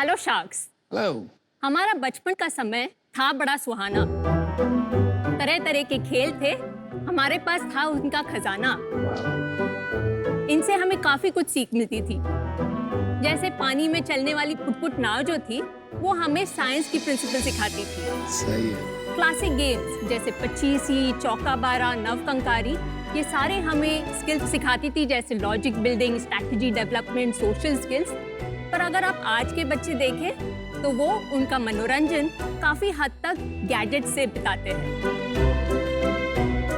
Hello sharks. Hello. हमारा बचपन का समय था बड़ा सुहाना। तरह तरह के खेल थे, हमारे पास था उनका खजाना। इनसे हमें काफी कुछ सीख मिलती थी। जैसे पानी में चलने वाली पुट-पुट नाव जो थी, वो हमें साइंस की प्रिंसिपल सिखाती थी। सही है। क्लासिक गेम्स जैसे पचीसी, चौका बारा, नवकंकारी, ये सारे हमें स्किल्स सिखाती थी, जैसे logic building, strategy development, social skills. पर अगर आप आज के बच्चे देखें तो वो उनका मनोरंजन काफी हद तक गैजेट से बिताते हैं।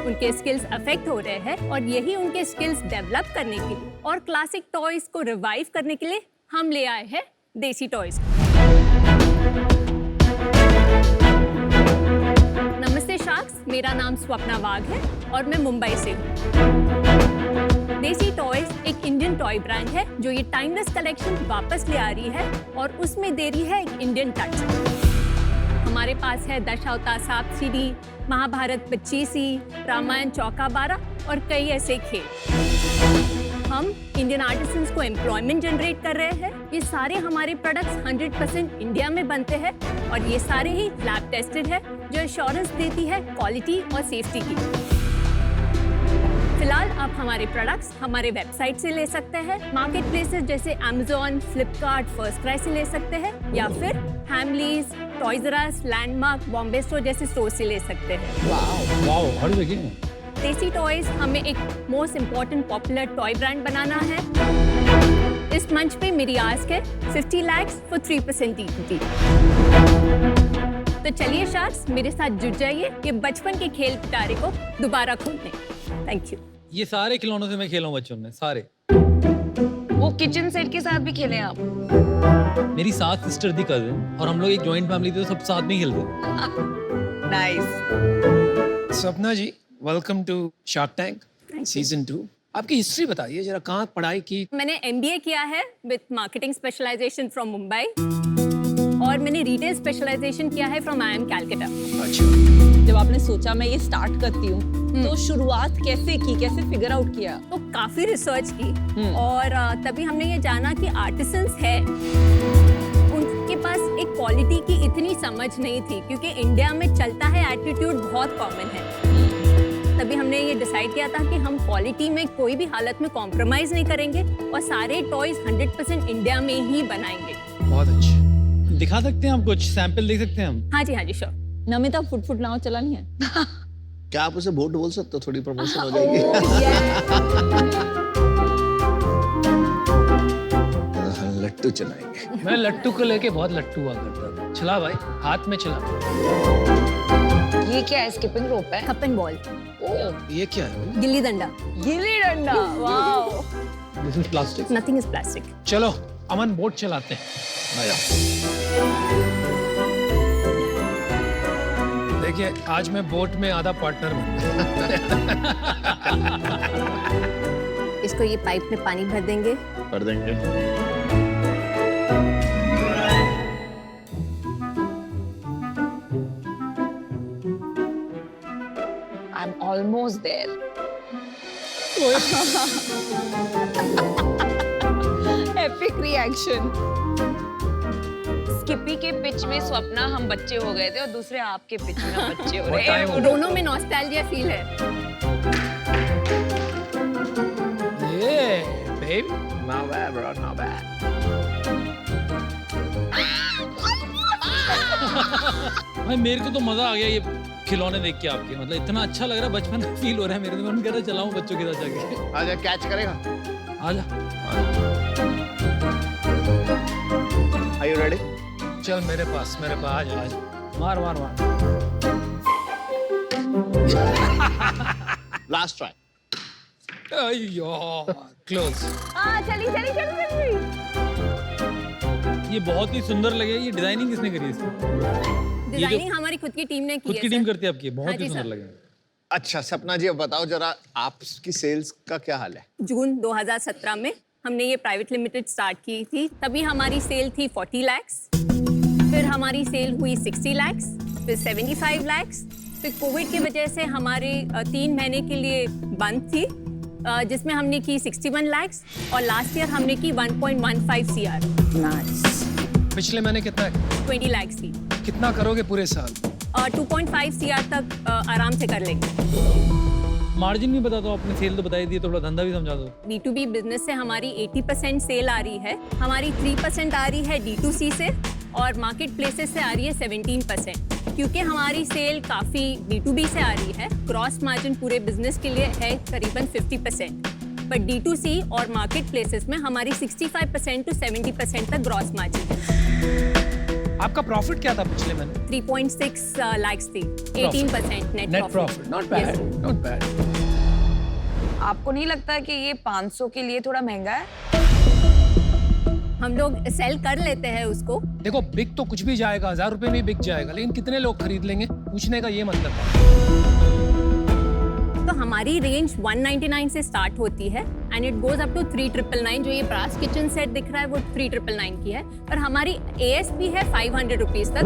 उनके स्किल्स अफेक्ट हो रहे हैं और यही उनके स्किल्स डेवलप करने के लिए और क्लासिक टॉयज को रिवाइव करने के लिए हम ले आए हैं देसी टॉयज। नमस्ते शार्क्स, मेरा नाम स्वप्ना वाघ है और मैं मुंबई से हूँ। देसी टॉयज एक इंडियन टॉय ब्रांड है जो ये टाइमलेस कलेक्शन वापस ले आ रही है और उसमें दे रही है एक इंडियन टच। हमारे पास है दशावतार सांप सीढ़ी, महाभारत पचीसी, रामायण चौका बारा और कई ऐसे खेल। हम इंडियन आर्टिसंस को एम्प्लॉयमेंट जनरेट कर रहे हैं। ये सारे हमारे प्रोडक्ट्स 100% इंडिया में बनते हैं और ये सारे ही लैब टेस्टेड है, जो एश्योरेंस देती है क्वालिटी और सेफ्टी की। फिलहाल आप हमारे प्रोडक्ट्स हमारे वेबसाइट से ले सकते हैं, मार्केट प्लेसेस जैसे Amazon, फ्लिपकार्ट, फर्स्ट क्राई से ले सकते हैं या फिर Hamleys, Toys R Us, Landmark, Bombay Store जैसे स्टोर से ले सकते हैं। वाओ, हर जगह। देसी टॉयज हमें एक most important popular toy brand बनाना है। इस मंच पे मेरी आस्क है 50 lakhs for 3% इक्विटी। तो चलिए शार्क्स, मेरे साथ जुट जाइए ये बचपन के खेल पिटारे को दोबारा खोलने। Thank you. ये सारे खिलौनों से मैं खेला हूँ बच्चों में, सारे। वो किचन सेट के साथ भी खेले आप? मेरी 7 सिस्टर थी कजिन और हम लोग एक जॉइंट फैमिली थी, तो सब साथ में ही खेलते थे। Nice. Sapna ji, welcome to Shark Tank season 2। आपकी हिस्ट्री बताइए जरा, कहाँ पढ़ाई की? मैंने MBA किया है with marketing specialisation from Mumbai और मैंने रिटेल स्पेशलाइजेशन किया है फ्रॉम IIM कैलकाटा। अच्छा। जब आपने सोचा मैं ये स्टार्ट करती हूँ, तो शुरुआत कैसे की, कैसे फिगर आउट किया? तो काफी रिसर्च की और तभी हमने ये जाना कि आर्टिसंस है, उनके पास एक क्वालिटी की इतनी समझ नहीं थी, क्योंकि इंडिया में चलता है एटीट्यूड बहुत कॉमन है। तभी हमने ये डिसाइड किया था कि हम क्वालिटी में कोई भी हालत में कॉम्प्रोमाइज नहीं करेंगे और सारे टॉयज 100% इंडिया में ही बनाएंगे। बहुत अच्छा। दिखा सकते हैं आप कुछ सैंपल देख सकते हैं हम? हाँ जी श्योर। नमिता फुट नाव चला नहीं है? क्या आप उसे बोट बोल सकते हो? थोड़ी प्रमोशन हो जाएगी। लट्टू चलाएंगे। मैं लट्टू को लेके बहुत लट्टू हुआ करता था। चला भाई, हाथ में चला। ये क्या है? स्किपिंग रोप है? कप एंड बॉल, ये क्या है? Gilli danda. Gilli danda. Wow. This is plastic. Nothing is plastic. चलो अमन, बोट चलाते हैं। देखिए, आज मैं बोट में आधा पार्टनर हूँ। इसको ये पाइप में पानी भर देंगे। कर देंगे। I'm almost there. Epic reaction. Skippi के पिच में स्वप्ना हम बच्चे हो गए थे और दूसरे आपके पिच में हम बच्चे हो रहे हैं। दोनों में नॉस्टैल्जिया फील है। ये baby, Not bad, bro, not bad. भाई मेरे को तो मजा आ गया ये खिलौने देख के आपके, मतलब इतना अच्छा लग रहा है, बचपन फील हो रहा है मेरे को। मन कर रहा है चलाऊं बच्चों के साथ जाके। आजा, कैच करेगा? आजा। Are you ready? चल मेरे पास आज। मार मार मार। Last try. अय्यो, क्लोज। चली। ये बहुत ही सुंदर लगे। ये डिजाइनिंग किसने करी है इसकी? डिजाइनिंग हमारी खुद की टीम ने की है। खुद की टीम करती है आपकी? बहुत हाँ ही जी, सुंदर सर। लगे। अच्छा सपना जी, अब बताओ जरा, आपकी सेल्स का क्या हाल है? जून 2017 में हमने ये प्राइवेट लिमिटेड स्टार्ट की थी। तभी हमारी सेल थी 40 lakhs, फिर हमारी सेल हुई 60 lakhs, फिर 75 lakhs, फिर कोविड की वजह से हमारे 3 महीने के लिए बंद थी, जिसमें हमने की 61 lakhs और लास्ट ईयर हमने की 1.15 CR। पिछले महीने कितना है? 20 लाख थी। कितना करोगे पूरे साल? 2.5 CR तक आराम से कर लेंगे। मार्जिन भी बता दो, आपने सेल तो बताई दी, थोड़ा धंधा भी समझा दो। B2B बिजनेस से हमारी 80% सेल आ रही है, हमारी 3% आ रही है D2C से और मार्केट प्लेसेस से आ रही है 17%। क्योंकि हमारी सेल काफ़ी B2B से आ रही है, क्रॉस मार्जिन पूरे बिजनेस के लिए है करीबन 50%। बट D2C और मार्केट प्लेसेस में हमारी 65% to 70% तक ग्रॉस मार्जिन है। आपका प्रॉफिट क्या था पिछले महीने? 3.6 लाख थी, 18% net profit. Not bad, not bad. आपको नहीं लगता कि ये 500 के लिए थोड़ा महंगा है? हम लोग सेल कर लेते हैं उसको। देखो बिक तो कुछ भी जाएगा, 1000 रुपए में ही बिक जाएगा, लेकिन कितने लोग खरीद लेंगे पूछने का ये मतलब है। तो हमारी रेंज 199 से स्टार्ट होती है and it goes up to 3999। जो ये ब्रास किचन सेट दिख रहा है वो 3999 की है, पर हमारी ASP है 500 रुपीज तक।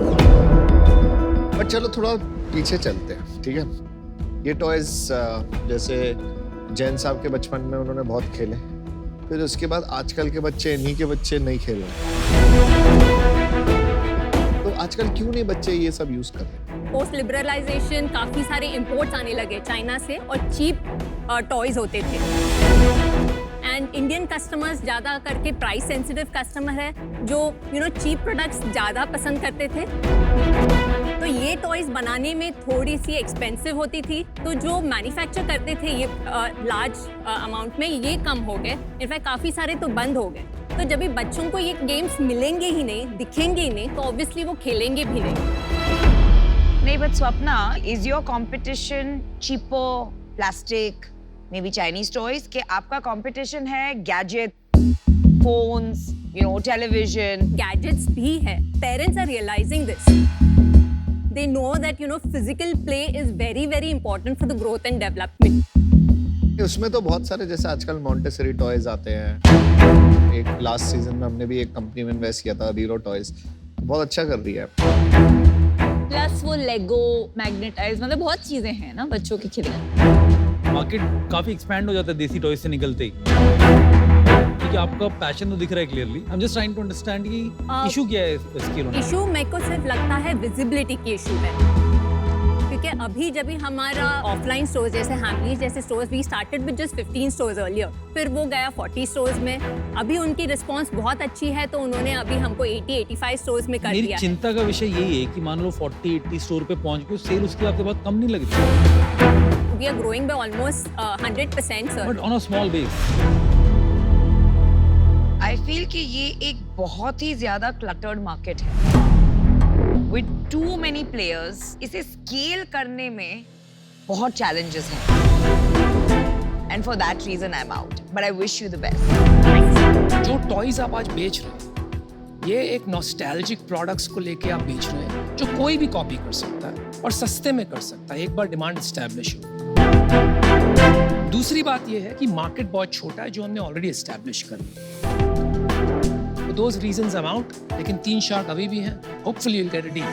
पर चलो थोड़ा पीछे चलते हैं, ठीक है? ये टॉयज जैसे जैन साहब के बचपन में उन्होंने बहुत खेले, फिर उसके बाद आजकल के बच्चे, इन्हीं के बच्चे नहीं खेल रहे। तो आजकल क्यों नहीं बच्चे ये सब यूज कर रहे? पोस्ट लिबरलाइजेशन काफी सारे इंपोर्ट्स आने लगे चाइना से और चीप टॉयज होते थे एंड इंडियन कस्टमर्स ज़्यादा करके प्राइस सेंसिटिव कस्टमर है जो चीप प्रोडक्ट्स ज़्यादा पसंद करते थे। तो ये टॉयज बनाने में थोड़ी सी एक्सपेंसिव होती थी, तो जो मैन्युफैक्चर करते थे ये लार्ज अमाउंट में, ये कम हो गए। इनफैक्ट काफ़ी सारे तो बंद हो गए। तो जब भी बच्चों को ये गेम्स मिलेंगे ही नहीं, दिखेंगे ही नहीं, तो ऑब्वियसली वो खेलेंगे भी नहीं। But Swapna, is your competition cheaper plastic may be Chinese toys के आपका कंपटीशन है गैजेट, फोन्स, टेलीविजन? गैजेट्स भी है। Parents are realising this. They know that physical play is very very important for the growth and development. उसमें तो बहुत सारे, जैसे आजकल मॉन्टेसरी टॉयज आते हैं। एक लास्ट सीजन में हमने भी एक कंपनी में इन्वेस्ट किया था, रीरो टॉयज, बहुत अच्छा कर रही है। प्लस वो लेगो, मैग्नेटाइज, मतलब बहुत चीजें हैं ना बच्चों के खिलौने। मार्केट काफी एक्सपैंड हो जाता है देसी टॉयज से निकलते ही, क्योंकि आपका पैशन तो दिख रहा है clearly. I am just trying to understand कि इशू क्या है इसके लिए। इशू मेरे को सिर्फ लगता है विजिबिलिटी की इशू है, क्योंकि अभी जब भी हमारा ऑफलाइन स्टोर्स जैसे हैमलीज जैसे stores, we started with just 15 stores earlier, फिर वो गया 40 स्टोर्स में। अभी उनकी रिस्पांस बहुत अच्छी है, तो उन्होंने अभी हमको 80-85 स्टोर्स में कर दिया है। मेरी चिंता का विषय यही है कि मान लो 40-80 स्टोर पे पहुंच गए, सेल उसके बाद बहुत कम नहीं लगती। We are growing by almost 100%, sir. But on a small base. I feel कि ये एक बहुत ही ज्यादा क्लटर्ड मार्केट है विद टू मेनी प्लेयर्स। इसे स्केल करने में बहुत चैलेंजेस हैं and for that reason I am out, but I wish you the best. जो टॉयज आप आज बेच रहे हैं, ये एक नॉस्टैल्जिक प्रोडक्ट्स को लेके आप बेच रहे हैं, जो कोई भी कॉपी कर सकता है और सस्ते में कर सकता है, एक बार डिमांड एस्टैब्लिश हो। दूसरी बात ये है कि मार्केट बहुत छोटा है, जो हमने ऑलरेडी एस्टैब्लिश कर लिया। Those reasons I'm out, लेकिन 3 शार्क अभी भी हैं। Hopefully you'll get a deal.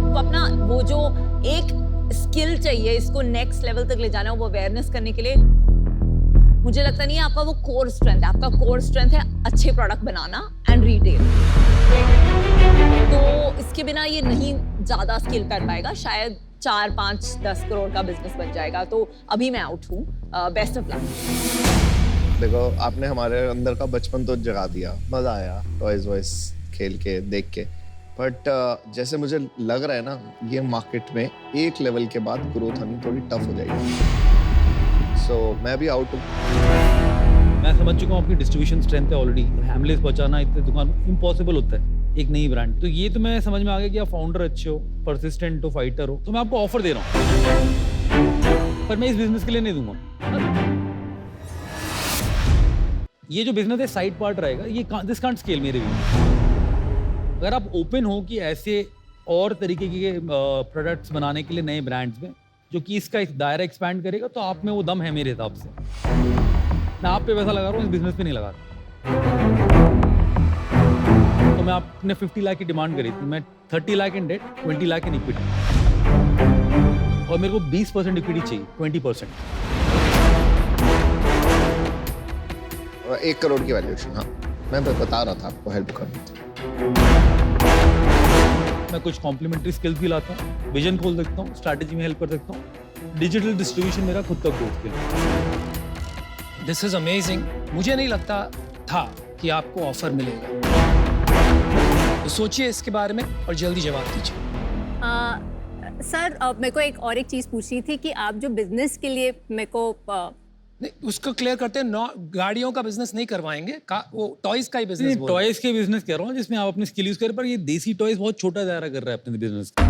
तो अपना वो जो एक स्किल चाहिए इसको नेक्स्ट लेवल तक ले जाना, वो अवेयरनेस करने के लिए, मुझे लगता नहीं है आपका वो कोर स्ट्रेंथ है। आपका कोर स्ट्रेंथ है अच्छे प्रोडक्ट बनाना एंड रिटेल। तो इसके बिना ये नहीं ज्यादा स्किल कर पाएगा। शायद 4, 5, 10 करोड़ का बिजनेस बन जाएगा। तो अभी मैं आउट हूँ। Best of luck. देखो, आपने हमारे अंदर का बचपन तो जगा दिया, मजा आया टॉयज वॉयज खेल के, देख के। बट जैसे मुझे लग रहा है ना, ये मार्केट में एक लेवल के बाद ग्रोथ आनी थोड़ी टफ हो जाएगी। सो मैं भी आउट हूँ। मैं समझ चुका हूँ आपकी डिस्ट्रीब्यूशन स्ट्रेंथ है ऑलरेडी। हैमलेस पहुंचाना इतने दुकान इम्पॉसिबल होता है, एक नई ब्रांड। तो ये तो मैं समझ में आ गया कि आप फाउंडर अच्छे हो, परसिस्टेंट हो, फाइटर हो। तो मैं आपको ऑफर दे रहा हूँ, पर मैं इस बिजनेस के लिए नहीं दूंगा। ये जो बिजनेस है साइड पार्ट रहेगा, ये दिस कांट स्केल मेरे भी। अगर आप ओपन हो कि ऐसे और तरीके के प्रोडक्ट्स बनाने के लिए नए ब्रांड्स में, जो कि इसका दायरा एक्सपैंड करेगा, तो आप में वो दम है मेरे हिसाब से। मैं आप पे पैसा लगा रहा हूँ, इस बिजनेस पे नहीं लगा रहा। तो मैं आपने 50 लाख की डिमांड करी थी, मैं 30 लाख इन डेट, 20 लाख इन इक्विटी, और मेरे को 20% इक्विटी चाहिए, 20%। 1 करोड़ की वैल्यूएशन। हाँ, मैं बता रहा था आपको हेल्प करना। मैं कुछ कॉम्प्लीमेंट्री स्किल्स भी लाता हूँ, विजन खोल सकता हूँ, स्ट्रैटेजी में हेल्प कर सकता हूँ, डिजिटल डिस्ट्रीब्यूशन मेरा खुद का ग्रोथ के लिए। This is amazing. मुझे नहीं लगता था कि आपको ऑफर मिलेगा, तो सोचिए इसके बारे में और जल्दी जवाब दीजिए। सर मेरे को एक चीज़ पूछनी थी कि आप जो बिजनेस के लिए मेरे को नहीं, उसको क्लियर करते हैं। गाड़ियों का बिजनेस नहीं करवाएंगे, वो टॉयज का ही बिजनेस। टॉयज के बिजनेस कर रहा हूँ जिसमें आप अपनी स्किल यूज करें, पर ये देसी टॉयज बहुत छोटा दायरा कर रहा है अपने बिजनेस का।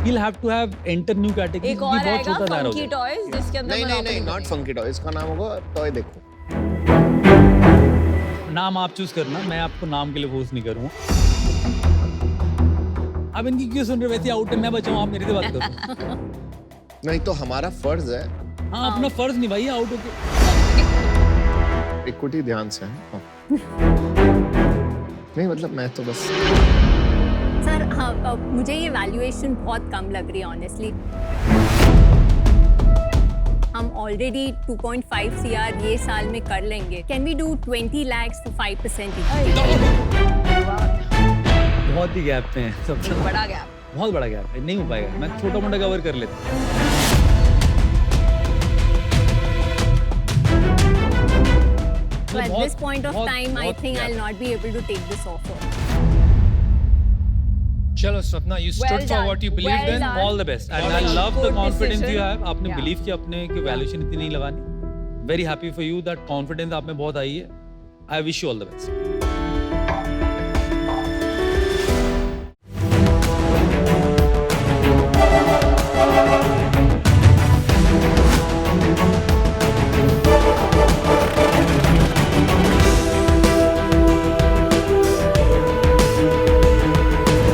He'll have to have enter new category, एक और ये बहुत आएगा छोटा दायरा हो फंकी जाएगा। टॉयज जिसके अंदर नहीं नहीं monopoly नहीं, नॉट बनेगी। फंकी टॉय, इसका नाम होगा टॉय देखो। नाम आप चूज करना, मैं आपको नाम के लिए फोर्स नहीं करूँगा। अब इनकी क्यों सुन रहे हो? वैसे आउट है, मैं बचाऊँ, आप मेरे से बात करो। नहीं तो हमारा फर्ज है हाँ, अपना फर्ज निभाइए आउट होके। इक्विटी ध्यान से है। हाँ। नहीं मतलब मैं तो बस सर हाँ मुझे ये वैल्यूएशन बहुत कम लग रही है ऑनेस्टली। हम ऑलरेडी 2.5 CR ये साल में कर लेंगे। Can we do 20 lakhs for 5% बहुत ही गैप पे हैं सब, एक बड़ा गैप। बहुत बड़ा गैप है, नहीं हो पाएगा। मैं छोटा मोटा कवर कर लेता हूँ। So at बहुत- this point of बहुत- time, I बहुत think gap I'll है। not be able to take this offer. चलो Swapna, you stood Well for done. what you believed Well in. done. All the best and I Good love the confidence decision. you have. आपने Yeah. Believe किया अपने कि valuation इतनी नहीं लगानी। Very happy for you that confidence आप में बहुत आई है. I wish you all the best.